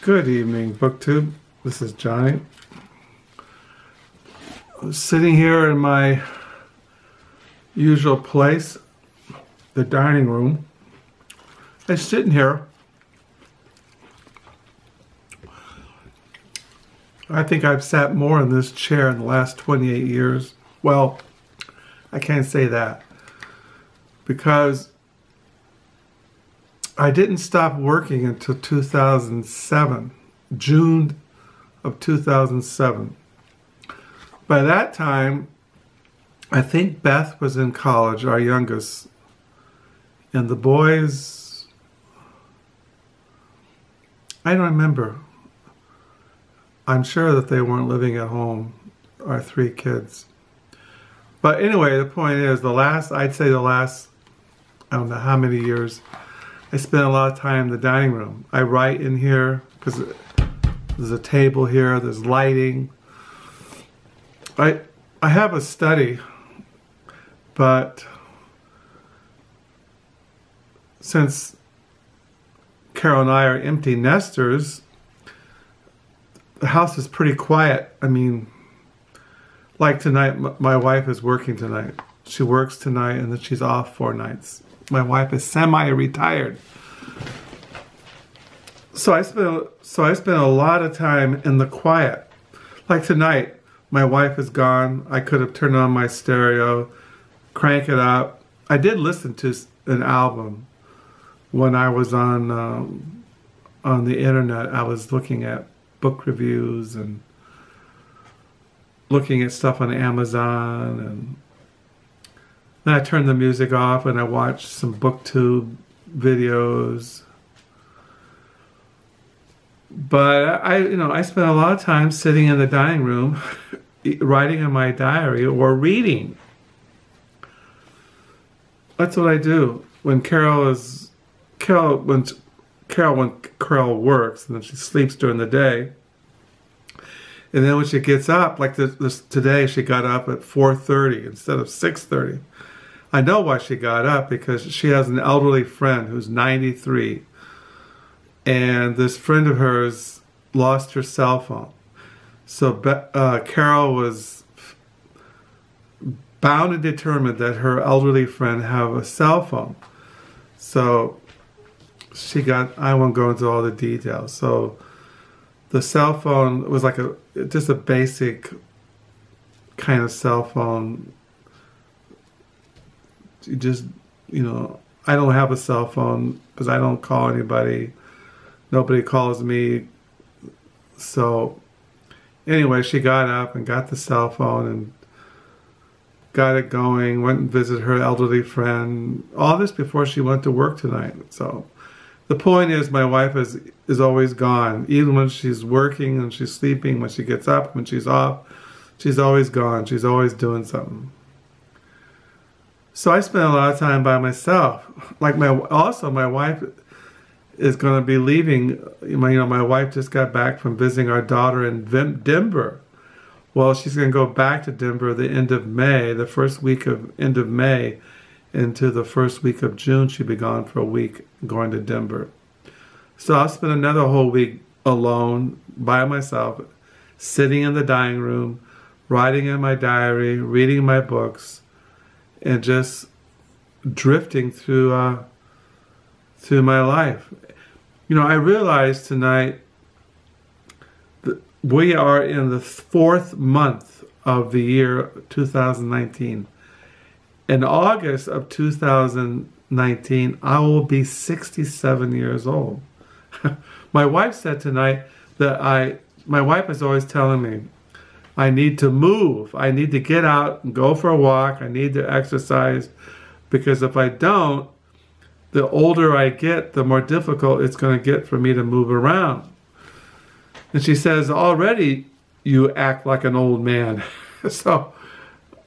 Good evening, BookTube. This is Johnny. I'm sitting here in my usual place, the dining room. I'm sitting here. I think I've sat more in this chair in the last 28 years. Well, I can't say that because I didn't stop working until 2007, June of 2007. By that time, I think Beth was in college, our youngest, and the boys, I don't remember. I'm sure that they weren't living at home, our three kids. But anyway, the point is, I'd say the last, I don't know how many years, I spend a lot of time in the dining room. I write in here because there's a table here, there's lighting. I have a study, but since Carol and I are empty nesters, the house is pretty quiet. I mean, like tonight, my wife is working tonight. She works tonight and then she's off 4 nights. My wife is semi-retired. So I spend a lot of time in the quiet. Like tonight, my wife is gone. I could have turned on my stereo, crank it up. I did listen to an album when I was on the internet. I was looking at book reviews and looking at stuff on Amazon, and then I turned the music off and I watched some BookTube videos. But I spent a lot of time sitting in the dining room, writing in my diary or reading. That's what I do when Carol works, and then she sleeps during the day. And then when she gets up, like today, she got up at 4:30 instead of 6:30. I know why she got up, because she has an elderly friend who's 93. And this friend of hers lost her cell phone. So Carol was bound and determined that her elderly friend have a cell phone. So I won't go into all the details. So the cell phone was like just a basic kind of cell phone. I don't have a cell phone because I don't call anybody. Nobody calls me. So anyway, she got up and got the cell phone and got it going, went and visited her elderly friend. All this before she went to work tonight. So the point is, my wife is always gone. Even when she's working and she's sleeping, when she gets up, when she's off, she's always gone. She's always doing something. So I spend a lot of time by myself. Like my wife is going to be leaving. My wife just got back from visiting our daughter in Denver. Well, she's going to go back to Denver the end of May, the first week of end of May, into the first week of June. She'll be gone for a week, going to Denver. So I'll spend another whole week alone, by myself, sitting in the dining room, writing in my diary, reading my books, and just drifting through my life. I realized tonight that we are in the 4th month of the year 2019. In August of 2019, I will be 67 years old. My wife said tonight that my wife is always telling me, I need to move. I need to get out and go for a walk. I need to exercise, because if I don't, the older I get, the more difficult it's going to get for me to move around. And she says, already you act like an old man. So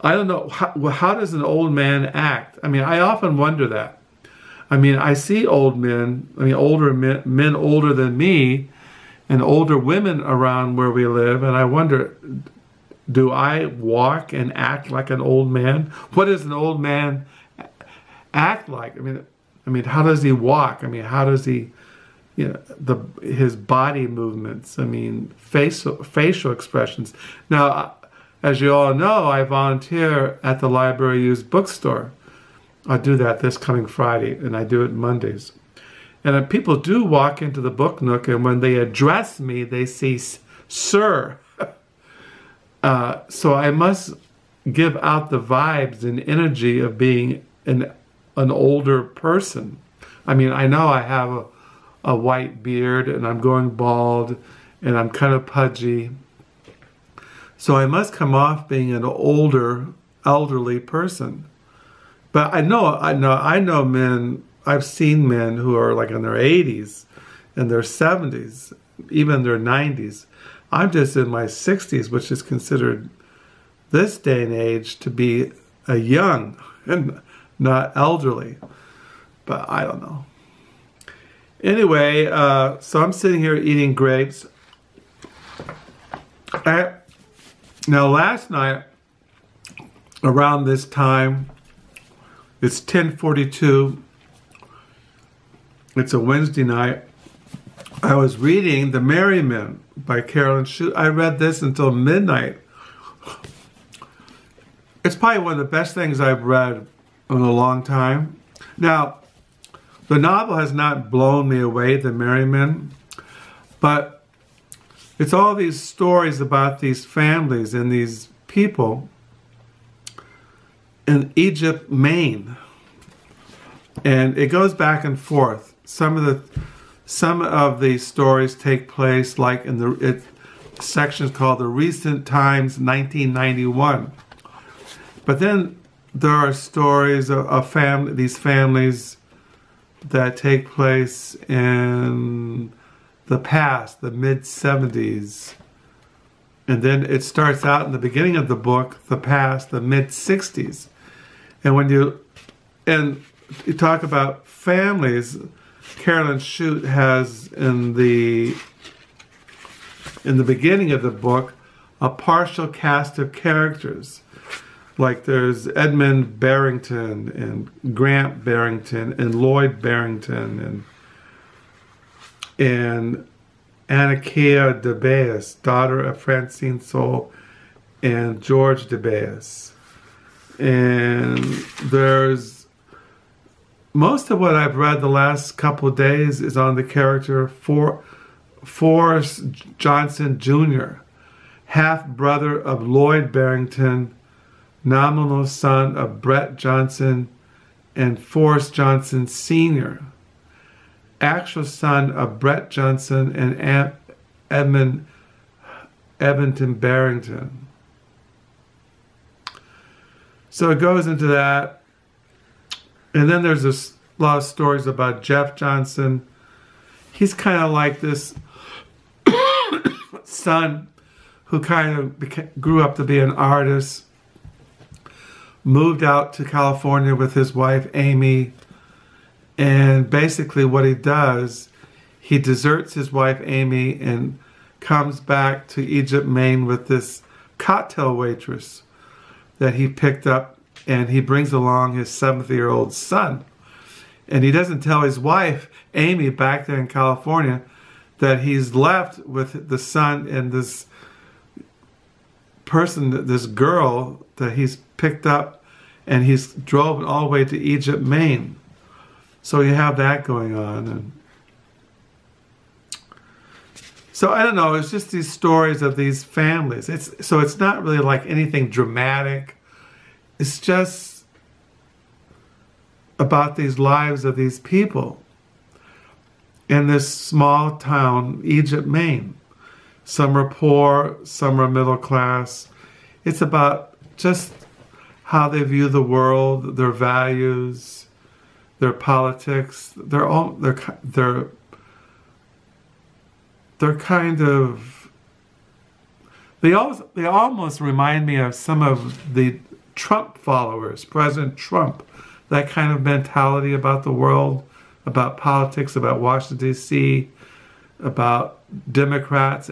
I don't know, how does an old man act? I mean, I often wonder that. I mean, I see old men, older men older than me, and older women around where we live, and I wonder, do I walk and act like an old man? What does an old man act like? I mean, how does he walk? I mean, how does he you know, his body movements. I mean, facial expressions. Now, as you all know, I volunteer at the Library Used Bookstore. I'll do that this coming Friday, and I do it Mondays. And people do walk into the book nook, and when they address me, they say, "Sir." So I must give out the vibes and energy of being an older person. I mean, I know I have a white beard, and I'm going bald, and I'm kind of pudgy. So I must come off being an older, elderly person. But I know men, I've seen men who are like in their 80s, in their 70s, even their 90s. I'm just in my 60s, which is considered this day and age to be a young and not elderly. But I don't know. Anyway, so I'm sitting here eating grapes. Now last night, around this time, it's 10:42. It's a Wednesday night. I was reading The Merry Men by Carolyn Chute. I read this until midnight. It's probably one of the best things I've read in a long time. Now, the novel has not blown me away, The Merry Men, but it's all these stories about these families and these people in Egypt, Maine. And it goes back and forth. Some of the stories take place like in the sections called the Recent Times 1991. But then there are stories of these families that take place in the past, the mid-70s. And then it starts out in the beginning of the book, the past, the mid-60s. And when you talk about families, Carolyn Chute has in the beginning of the book a partial cast of characters. Like there's Edmund Barrington and Grant Barrington and Lloyd Barrington and Anakia DeBeas, daughter of Francine Soule and George DeBeas. And there's most of what I've read the last couple of days is on the character Forrest Johnson Jr., half-brother of Lloyd Barrington, nominal son of Brett Johnson and Forrest Johnson Sr., actual son of Brett Johnson and Edmonton Barrington. So it goes into that. And then there's a lot of stories about Jeff Johnson. He's kind of like this son who kind of grew up to be an artist, moved out to California with his wife, Amy, and basically what he does, he deserts his wife, Amy, and comes back to Egypt, Maine with this cocktail waitress that he picked up, and he brings along his 7-year-old son. And he doesn't tell his wife, Amy, back there in California, that he's left with the son and this person, this girl that he's picked up, and he's drove all the way to Egypt, Maine. So you have that going on. And so I don't know, it's just these stories of these families. So it's not really like anything dramatic. It's just about these lives of these people in this small town, Egypt, Maine. Some are poor, some are middle class. It's about just how they view the world, their values, their politics. They're kind of, they almost remind me of some of the Trump followers, President Trump, that kind of mentality about the world, about politics, about Washington, D.C., about Democrats,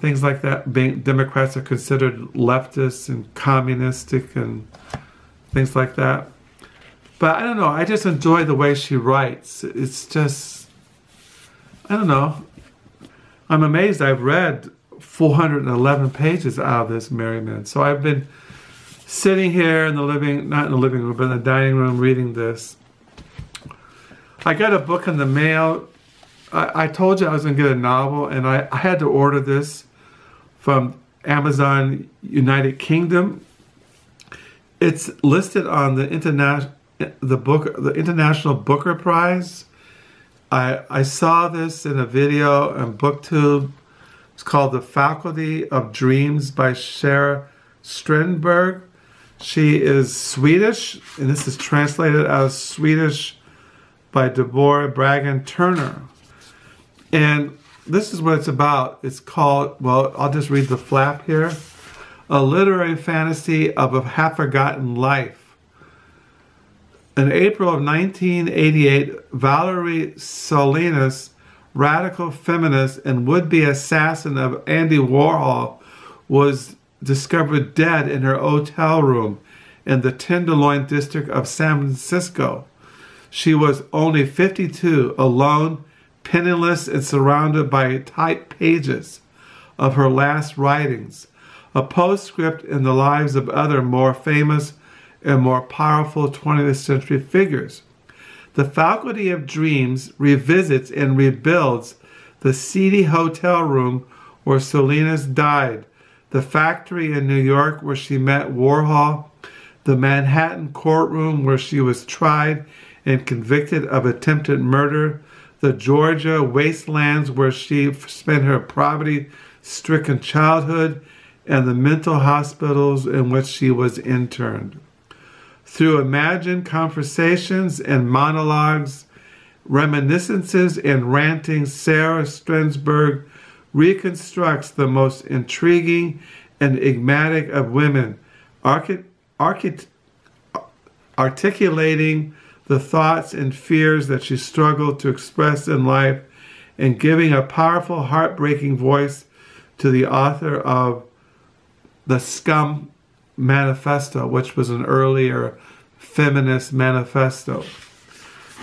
things like that. Democrats are considered leftists and communistic and things like that. But I don't know, I just enjoy the way she writes. It's just, I don't know. I'm amazed I've read 411 pages out of this Merry Men. So I've been sitting here in the not in the living room, but in the dining room reading this. I got a book in the mail. I told you I was going to get a novel, and I had to order this from Amazon United Kingdom. It's listed on the International Booker Prize. I saw this in a video on BookTube. It's called The Faculty of Dreams by Sara Stridsberg. She is Swedish, and this is translated out of Swedish by Deborah Bragan-Turner. And this is what it's about. It's called, well, I'll just read the flap here. A literary fantasy of a half-forgotten life. In April of 1988, Valerie Salinas, radical feminist and would-be assassin of Andy Warhol, was discovered dead in her hotel room in the Tenderloin district of San Francisco. She was only 52, alone, penniless, and surrounded by typed pages of her last writings, a postscript in the lives of other more famous and more powerful 20th century figures. The Faculty of Dreams revisits and rebuilds the seedy hotel room where Salinas died, the factory in New York where she met Warhol, the Manhattan courtroom where she was tried and convicted of attempted murder, the Georgia wastelands where she spent her poverty-stricken childhood, and the mental hospitals in which she was interned. Through imagined conversations and monologues, reminiscences and ranting, Sara Stridsberg reconstructs the most intriguing and enigmatic of women, articulating the thoughts and fears that she struggled to express in life and giving a powerful, heartbreaking voice to the author of The Scum Manifesto, which was an earlier feminist manifesto.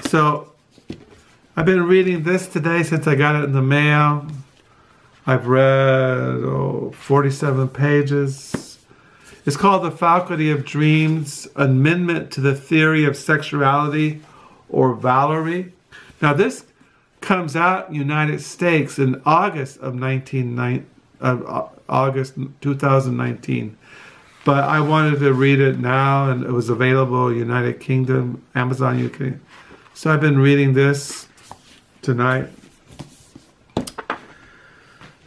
So I've been reading this today since I got it in the mail. I've read 47 pages. It's called The Faculty of Dreams, Amendment to the Theory of Sexuality, or Valerie. Now this comes out in the United States in August of 2019. But I wanted to read it now, and it was available United Kingdom, Amazon UK. So I've been reading this tonight.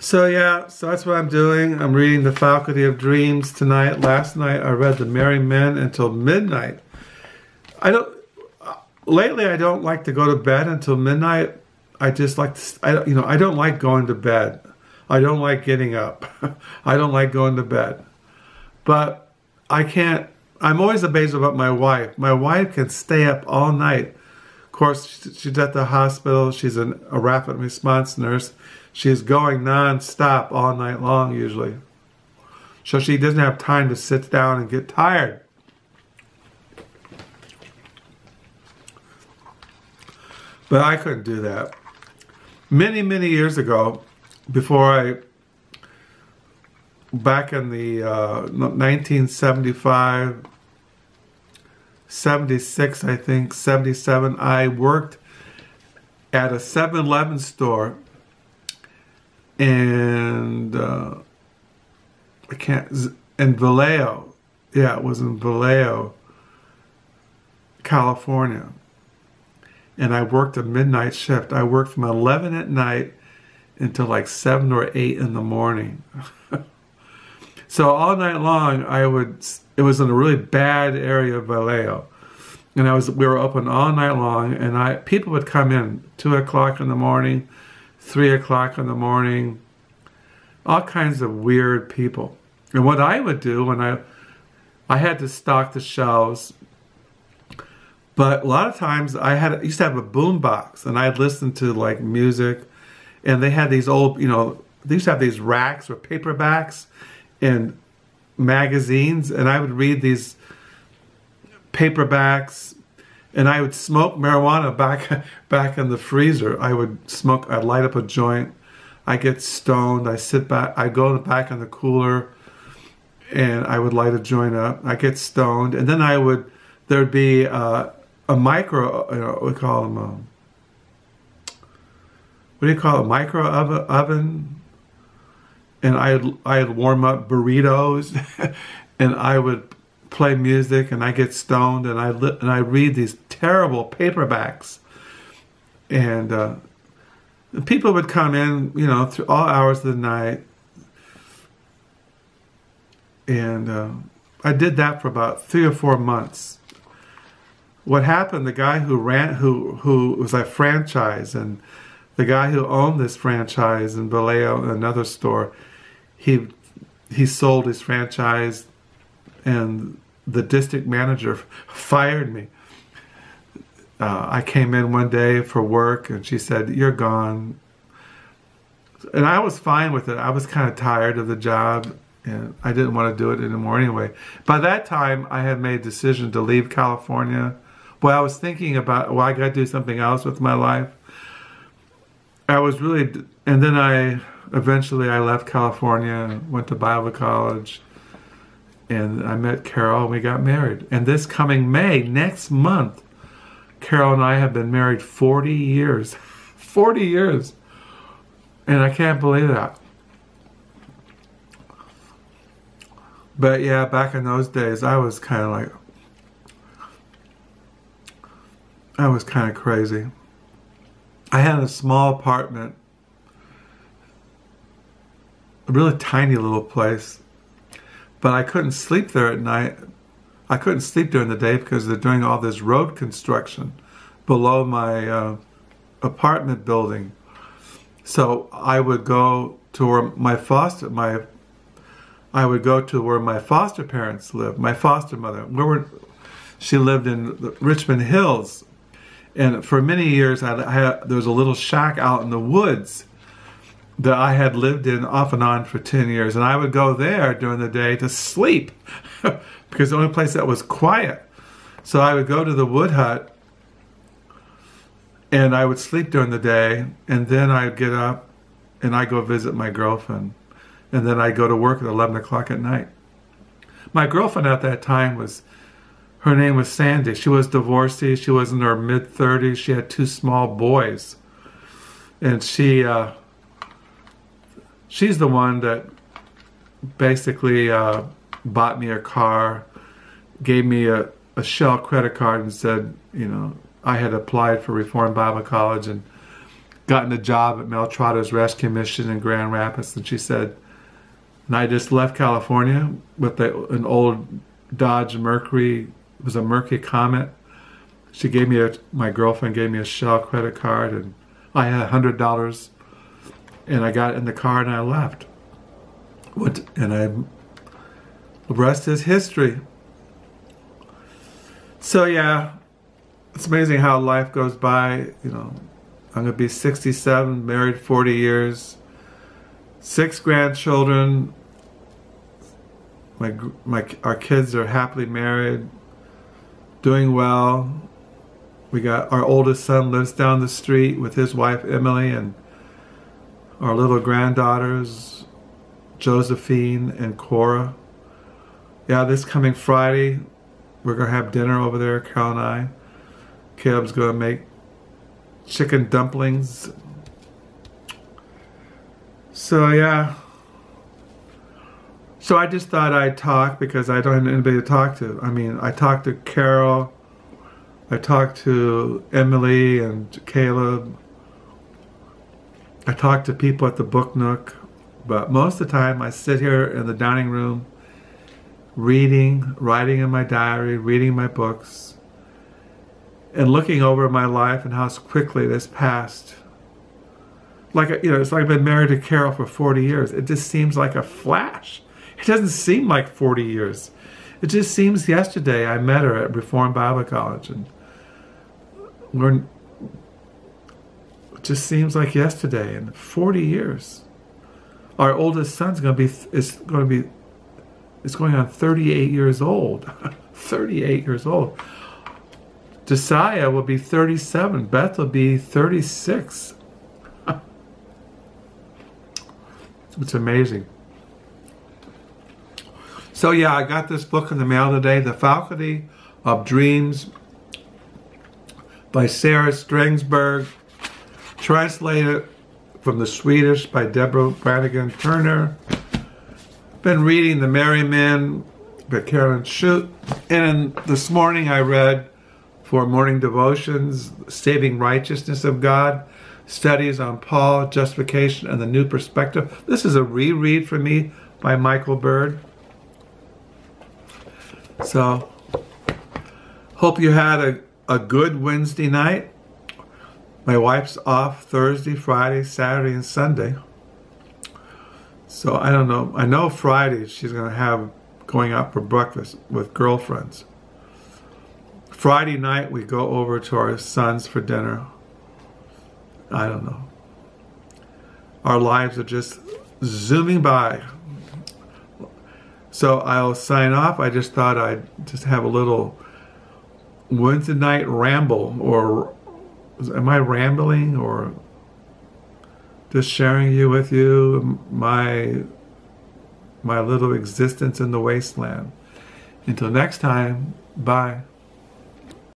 So yeah, so that's what I'm doing. I'm reading The Faculty of Dreams tonight. Last night I read The Merry Men until midnight. Lately I don't like to go to bed until midnight. I just like to, I don't like going to bed. I don't like getting up. I don't like going to bed. But I can't, I'm always amazed about my wife. My wife can stay up all night. Of course, she's at the hospital. She's a rapid response nurse. She's going non-stop all night long usually. So she doesn't have time to sit down and get tired. But I couldn't do that. Many, many years ago, back in the 1975, 76, I think, 77, I worked at a 7-Eleven store, and in Vallejo. Yeah, it was in Vallejo, California. And I worked a midnight shift. I worked from 11 at night until like 7 or 8 in the morning. So all night long, it was in a really bad area of Vallejo. And we were open all night long, and people would come in 2 o'clock in the morning, 3 o'clock in the morning, all kinds of weird people. And what I would do when I had to stock the shelves, but a lot of times I used to have a boom box, and I'd listen to like music, and they had these old, they used to have these racks or paperbacks and magazines, and I would read these paperbacks, And I would smoke marijuana back in the freezer. I'd light up a joint. I get stoned. I sit back. I go back in the cooler, and I would light a joint up. I get stoned, and then there'd be a micro. We call them. What do you call it? Micro oven. And I'd warm up burritos, and I would play music, and I get stoned, and I read these terrible paperbacks, and people would come in, through all hours of the night, and I did that for about 3 or 4 months. What happened? The guy who was a franchise, and the guy who owned this franchise in Vallejo, another store, he sold his franchise, and the district manager fired me. I came in one day for work, and she said, "You're gone." And I was fine with it. I was kind of tired of the job, and I didn't want to do it anymore anyway. By that time, I had made a decision to leave California. Well, I was thinking about, I got to do something else with my life. And then eventually I left California, went to Bible college, and I met Carol, and we got married. And this coming May, next month, Carol and I have been married 40 years. 40 years. And I can't believe that. But yeah, back in those days, I was kind of crazy. I had a small apartment, a really tiny little place, but I couldn't sleep there at night. I couldn't sleep during the day because they're doing all this road construction below my apartment building. So I would go to where my foster parents lived. My foster mother, she lived in the Richmond Hills, and for many years there was a little shack out in the woods that I had lived in off and on for 10 years, and I would go there during the day to sleep because the only place that was quiet. So I would go to the wood hut, and I would sleep during the day, and then I'd get up and I'd go visit my girlfriend, and then I'd go to work at 11 o'clock at night. My girlfriend at that time her name was Sandy. She was divorcee. She was in her mid-30s. She had 2 small boys, and she's the one that basically bought me a car, gave me a Shell credit card, and said, I had applied for Reformed Bible College and gotten a job at Mel Trotter's Rescue Mission in Grand Rapids. And she said, and I just left California with an old Dodge Mercury. It was a Mercury Comet. She gave me my girlfriend gave me a Shell credit card, and I had $100. And I got in the car and I left. The rest is history. So yeah, it's amazing how life goes by. I'm going to be 67, married 40 years, 6 grandchildren. Our kids are happily married, doing well. We got our oldest son lives down the street with his wife Emily, and our little granddaughters, Josephine and Cora. Yeah, this coming Friday, we're going to have dinner over there, Carol and I. Caleb's going to make chicken dumplings. So, yeah. So I just thought I'd talk because I don't have anybody to talk to. I mean, I talked to Carol. I talked to Emily and Caleb. I talk to people at the Book Nook, but most of the time I sit here in the dining room reading, writing in my diary, reading my books, and looking over my life and how quickly it has passed. It's like I've been married to Carol for 40 years. It just seems like a flash. It doesn't seem like 40 years. It just seems yesterday I met her at Reformed Bible College, and it just seems like yesterday, and 40 years. Our oldest son's is going on 38 years old. 38 years old. Josiah will be 37. Beth will be 36. It's amazing. So yeah, I got this book in the mail today, The Faculty of Dreams by Sara Stridsberg, translated from the Swedish by Deborah Bragan-Turner. Been reading The Merry Men by Carolyn Chute, and this morning I read for morning devotions, Saving Righteousness of God, Studies on Paul, Justification, and the New Perspective. This is a reread for me by Michael Bird. So, hope you had a good Wednesday night. My wife's off Thursday, Friday, Saturday, and Sunday. So I don't know. I know Friday she's going to have going out for breakfast with girlfriends. Friday night we go over to our son's for dinner. I don't know. Our lives are just zooming by. So I'll sign off. I just thought I'd just have a little Wednesday night ramble, or am I rambling, or just sharing with you my little existence in the wasteland. Until next time, bye.